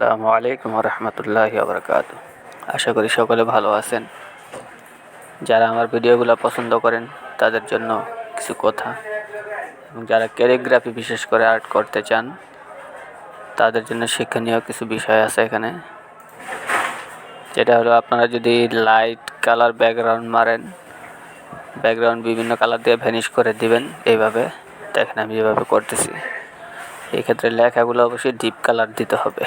আসসালামু আলাইকুম রহমতুল্লাহি বারাকাতু। আশা করি সকলে ভালো আছেন। যারা আমার ভিডিওগুলো পছন্দ করেন তাদের জন্য কিছু কথা, এবং যারা ক্যালিগ্রাফি বিশেষ করে আর্ট করতে চান তাদের জন্য শিক্ষণীয় কিছু বিষয় আছে এখানে। যেটা হলো, আপনারা যদি লাইট কালার ব্যাকগ্রাউন্ড মারেন, ব্যাকগ্রাউন্ড বিভিন্ন কালার দিয়ে ভ্যানিশ করে দিবেন। এইভাবে দেখেন আমি যেভাবে করতেছি। এই ক্ষেত্রে লেখাগুলো অবশ্যই ডিপ কালার দিতে হবে।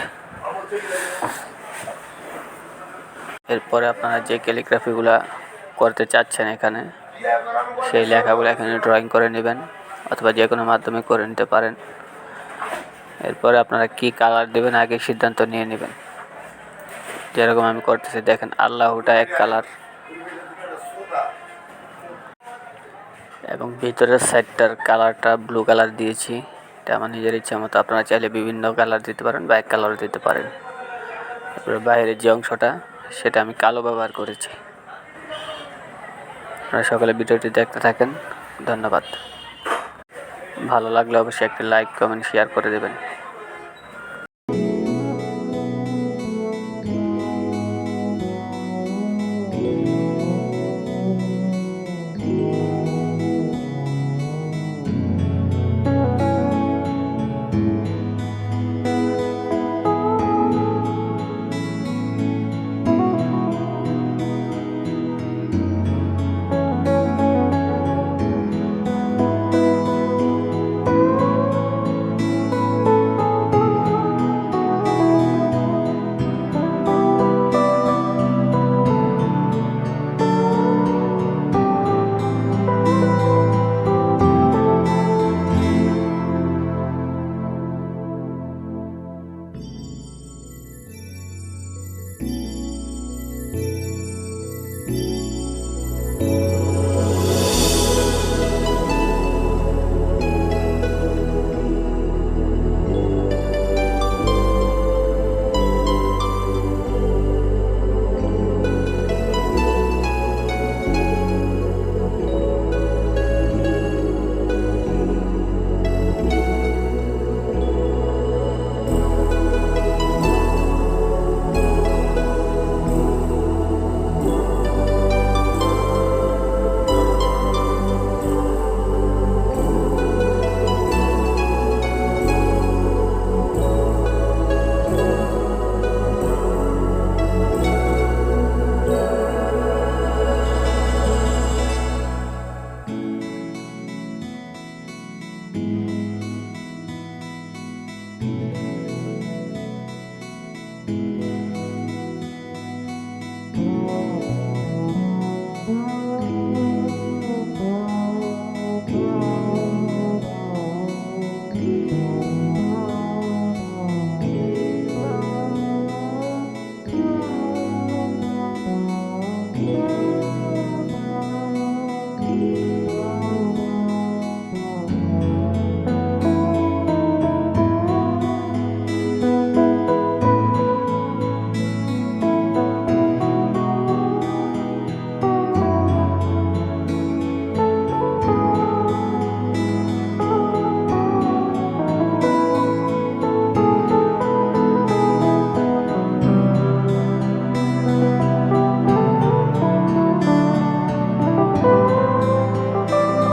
এরপরে আপনারা যে ক্যালিগ্রাফিগুলো করতে চাচ্ছেন এখানে, সেই লেখাগুলো এখানে ড্রয়িং করে নেবেন, অথবা যে কোনো মাধ্যমে করে নিতে পারেন। এরপরে আপনারা কি কালার দেবেন আগে সিদ্ধান্ত নিয়ে নেবেন। যেরকম আমি করতেছি, দেখেন আল্লাহটা এক কালার, এবং ভিতরের সাইডটার কালারটা ব্লু কালার দিয়েছি। এটা আমার নিজের ইচ্ছা মতো, আপনারা চাইলে বিভিন্ন কালার দিতে পারেন বা এক কালার দিতে পারেন। তারপরে বাইরের যে অংশটা, সেটা আমি কালো ব্যবহার করেছি। আপনারা সকলে ভিডিওটি দেখতে থাকেন। ধন্যবাদ। ভালো লাগলে অবশ্যই একটি লাইক, কমেন্ট, শেয়ার করে দেবেন।